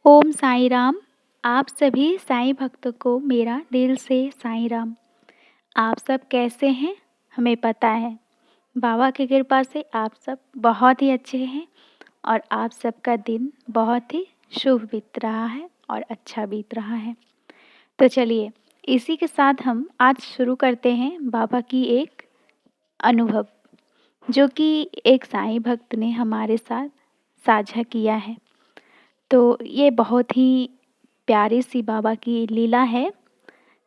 ओम साईं राम। आप सभी साईं भक्तों को मेरा दिल से साईं राम। आप सब कैसे हैं? हमें पता है, बाबा की कृपा से आप सब बहुत ही अच्छे हैं और आप सबका दिन बहुत ही शुभ बीत रहा है और अच्छा बीत रहा है। तो चलिए, इसी के साथ हम आज शुरू करते हैं बाबा की एक अनुभव, जो कि एक साईं भक्त ने हमारे साथ साझा किया है। तो ये बहुत ही प्यारी-सी बाबा की लीला है।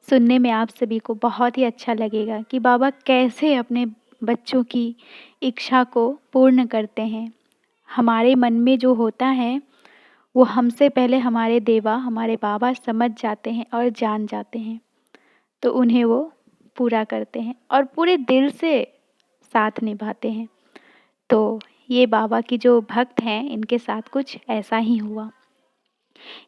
सुनने में आप सभी को बहुत ही अच्छा लगेगा कि बाबा कैसे अपने बच्चों की इच्छा को पूर्ण करते हैं। हमारे मन में जो होता है, वो हमसे पहले हमारे देवा, हमारे बाबा समझ जाते हैं और जान जाते हैं। तो उन्हें वो पूरा करते हैं और पूरे दिल से साथ निभाते हैं। तो ये बाबा की जो भक्त हैं, इनके साथ कुछ ऐसा ही हुआ।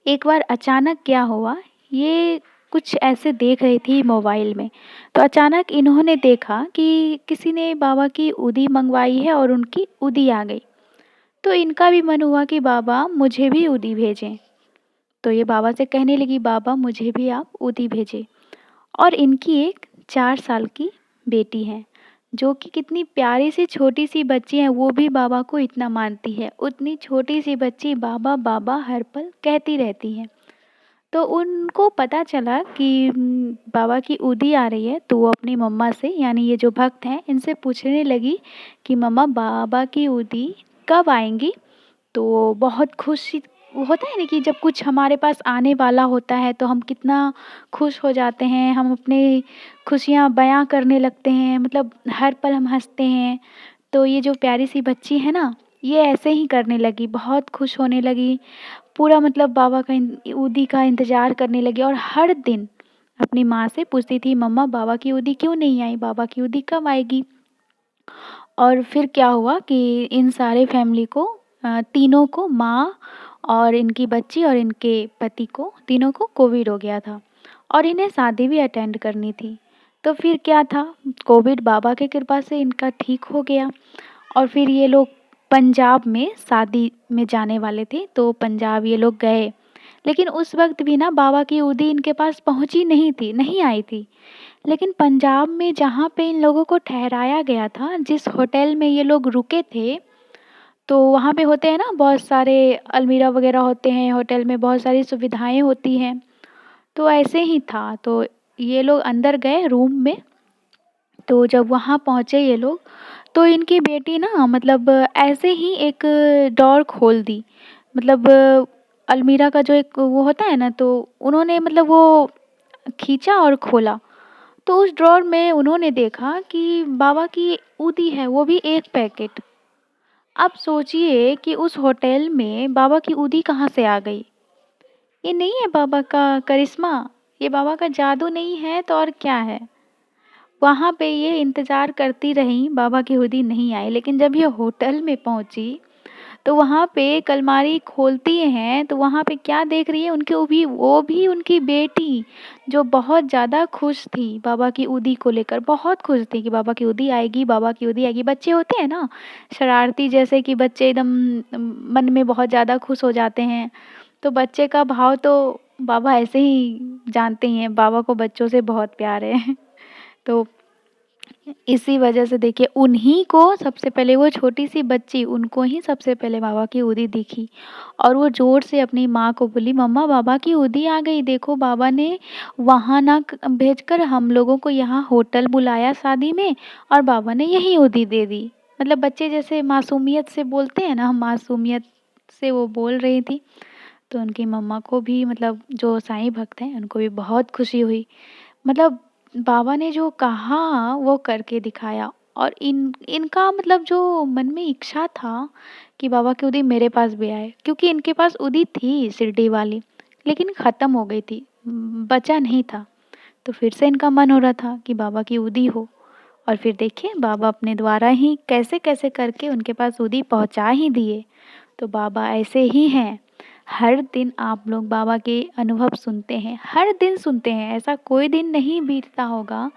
एक बार अचानक क्या हुआ, ये कुछ ऐसे देख रही थी मोबाइल में, तो अचानक इन्होंने देखा कि किसी ने बाबा की उदी मंगवाई है और उनकी उदी आ गई। तो इनका भी मन हुआ कि बाबा मुझे भी उदी भेजें। तो ये बाबा से कहने लगी, बाबा मुझे भी आप उदी भेजें। और इनकी एक 4 साल की बेटी है, जो कि कितनी प्यारी सी छोटी सी बच्ची है, वो भी बाबा को इतना मानती है। उतनी छोटी सी बच्ची बाबा बाबा हर पल कहती रहती है। तो उनको पता चला कि बाबा की उदी आ रही है, तो वो अपनी मम्मा से, यानी ये जो भक्त हैं, इनसे पूछने लगी कि मम्मा बाबा की उदी कब आएँगी? तो बहुत खुशी, वो होता है ना कि जब कुछ हमारे पास आने वाला होता है तो हम कितना खुश हो जाते हैं, हम अपनी खुशियाँ बयाँ करने लगते हैं, मतलब हर पल हम हँसते हैं। तो ये जो प्यारी सी बच्ची है ना, ये ऐसे ही करने लगी, बहुत खुश होने लगी। पूरा मतलब बाबा का उदी का इंतज़ार करने लगी और हर दिन अपनी माँ से पूछती थी, मम्मा बाबा की उदी क्यों नहीं आई? बाबा की उदी कब आएगी? और फिर क्या हुआ कि इन सारे फैमिली को, तीनों को, माँ और इनकी बच्ची और इनके पति को, तीनों को कोविड हो गया था और इन्हें शादी भी अटेंड करनी थी। तो फिर क्या था, कोविड बाबा की कृपा से इनका ठीक हो गया और फिर ये लोग पंजाब में शादी में जाने वाले थे, तो पंजाब ये लोग गए। लेकिन उस वक़्त भी ना बाबा की उदी इनके पास पहुँची नहीं थी, नहीं आई थी। लेकिन पंजाब में जहाँ पे इन लोगों को ठहराया गया था, जिस होटल में ये लोग रुके थे, तो वहाँ पे होते हैं ना बहुत सारे अलमीरा वग़ैरह होते हैं, होटल में बहुत सारी सुविधाएँ होती हैं। तो ऐसे ही था, तो ये लोग अंदर गए रूम में, तो जब वहाँ पहुँचे ये लोग, तो इनकी बेटी ना मतलब ऐसे ही एक डोर खोल दी। मतलब अलमीरा का जो एक वो होता है ना, तो उन्होंने मतलब वो खींचा और खोला। तो उस ड्रॉअर में उन्होंने देखा कि बाबा की ऊदी है, वो भी 1 पैकेट। अब सोचिए कि उस होटल में बाबा की ऊदी कहाँ से आ गई? ये नहीं है बाबा का करिश्मा, ये बाबा का जादू नहीं है तो और क्या है? वहाँ पे ये इंतज़ार करती रहीं, बाबा की ऊदी नहीं आई, लेकिन जब ये होटल में पहुँची, तो वहाँ पे एक अलमारी खोलती हैं, तो वहाँ पे क्या देख रही है, उनकी वो भी उनकी बेटी, जो बहुत ज़्यादा खुश थी बाबा की उदी को लेकर, बहुत खुश थी कि बाबा की उदी आएगी, बाबा की उदी आएगी। बच्चे होते हैं ना, शरारती, जैसे कि बच्चे एकदम मन में बहुत ज़्यादा खुश हो जाते हैं, तो बच्चे का भाव तो बाबा ऐसे ही जानते ही हैं, बाबा को बच्चों से बहुत प्यार है। तो इसी वजह से देखिए, उन्हीं को सबसे पहले, वो छोटी-सी बच्ची, उनको ही सबसे पहले बाबा की उदी दिखी और वो ज़ोर से अपनी माँ को बोली, मम्मा बाबा की उदी आ गई, देखो बाबा ने वहाँ ना भेजकर हम लोगों को यहाँ होटल बुलाया शादी में और बाबा ने यही उदी दे दी। मतलब बच्चे जैसे मासूमियत से बोलते हैं ना, हम मासूमियत से वो बोल रही थी। तो उनकी मम्मा को भी, मतलब जो साईं भक्त हैं, उनको भी बहुत खुशी हुई। मतलब बाबा ने जो कहा वो करके दिखाया और इनका मतलब जो मन में इच्छा था कि बाबा की उदी मेरे पास भी आए, क्योंकि इनके पास उदी थी शिरडी वाली, लेकिन ख़त्म हो गई थी, बचा नहीं था। तो फिर से इनका मन हो रहा था कि बाबा की उदी हो और फिर देखिए बाबा अपने द्वारा ही कैसे-कैसे करके उनके पास उदी पहुँचा ही दिए। तो बाबा ऐसे ही हैं। हर दिन आप लोग बाबा के अनुभव सुनते हैं, हर दिन सुनते हैं, ऐसा कोई दिन नहीं बीतता होगा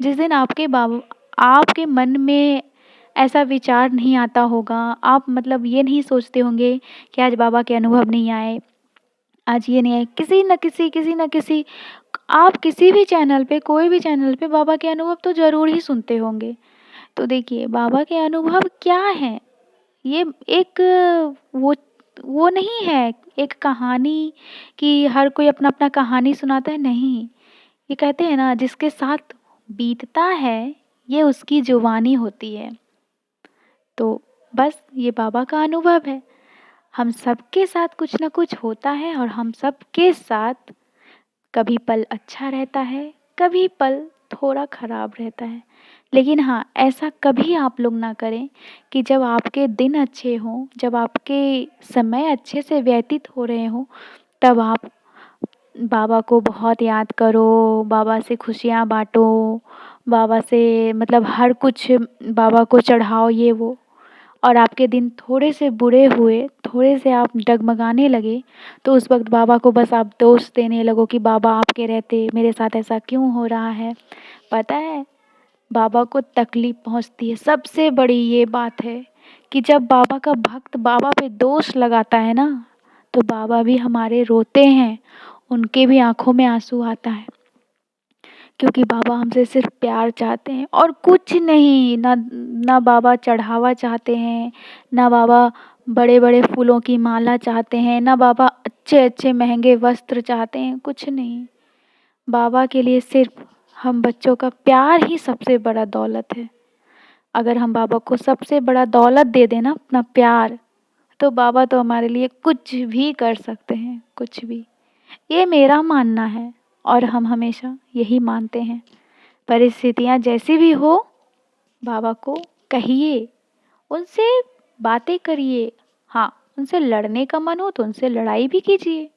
जिस दिन आपके मन में ऐसा विचार नहीं आता होगा। आप मतलब ये नहीं सोचते होंगे कि आज बाबा के अनुभव नहीं आए, आज ये नहीं है, किसी न किसी आप किसी भी चैनल पे, कोई भी चैनल पे बाबा के अनुभव तो ज़रूर ही सुनते होंगे। तो देखिए बाबा के अनुभव क्या हैं? ये एक वो वो नहीं है एक कहानी कि हर कोई अपना-अपना कहानी सुनाता है, नहीं। ये कहते हैं ना जिसके साथ बीतता है, ये उसकी जुबानी होती है। तो बस ये बाबा का अनुभव है। हम सबके साथ कुछ न कुछ होता है और हम सबके साथ कभी पल अच्छा रहता है, कभी पल थोड़ा ख़राब रहता है। लेकिन हाँ, ऐसा कभी आप लोग ना करें कि जब आपके दिन अच्छे हों, जब आपके समय अच्छे से व्यतीत हो रहे हों, तब आप बाबा को बहुत याद करो, बाबा से खुशियाँ बाँटो, बाबा से मतलब हर कुछ बाबा को चढ़ाओ ये वो। और आपके दिन थोड़े से बुरे हुए, थोड़े से आप डगमगाने लगे, तो उस वक़्त बाबा को बस आप दोष देने लगो कि बाबा आपके रहते मेरे साथ ऐसा क्यों हो रहा है। पता है, बाबा को तकलीफ़ पहुँचती है, सबसे बड़ी ये बात है कि जब बाबा का भक्त बाबा पे दोष लगाता है ना, तो बाबा भी हमारे रोते हैं, उनके भी आँखों में आँसू आता है। क्योंकि बाबा हमसे सिर्फ़ प्यार चाहते हैं और कुछ नहीं, ना बाबा चढ़ावा चाहते हैं, ना बाबा बड़े-बड़े फूलों की माला चाहते हैं, ना बाबा अच्छे-अच्छे महँगे वस्त्र चाहते हैं, कुछ नहीं। बाबा के लिए सिर्फ़ हम बच्चों का प्यार ही सबसे बड़ा दौलत है। अगर हम बाबा को सबसे बड़ा दौलत दे दें ना अपना प्यार, तो बाबा तो हमारे लिए कुछ भी कर सकते हैं, कुछ भी। ये मेरा मानना है और हम हमेशा यही मानते हैं। परिस्थितियाँ जैसी भी हो, बाबा को कहिए, उनसे बातें करिए। हाँ, उनसे लड़ने का मन हो तो उनसे लड़ाई भी कीजिए,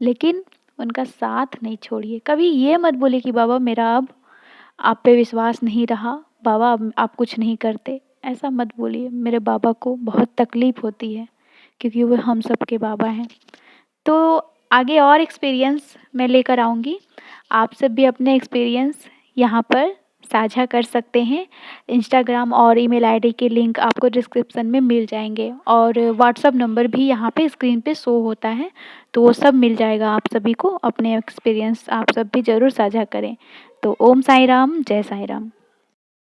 लेकिन उनका साथ नहीं छोड़िए। कभी ये मत बोलिए कि बाबा मेरा अब आप पे विश्वास नहीं रहा, बाबा अब आप कुछ नहीं करते। ऐसा मत बोलिए, मेरे बाबा को बहुत तकलीफ़ होती है, क्योंकि वो हम सबके बाबा हैं। तो आगे और एक्सपीरियंस मैं लेकर आऊँगी। आप सब भी अपने एक्सपीरियंस यहाँ पर साझा कर सकते हैं। इंस्टाग्राम और ईमेल आईडी के लिंक आपको डिस्क्रिप्शन में मिल जाएँगे और व्हाट्सएप नंबर भी यहाँ पे स्क्रीन पे शो होता है, तो वो सब मिल जाएगा आप सभी को। अपने एक्सपीरियंस आप सब भी ज़रूर साझा करें। तो ओम साईं राम, जय साईं राम।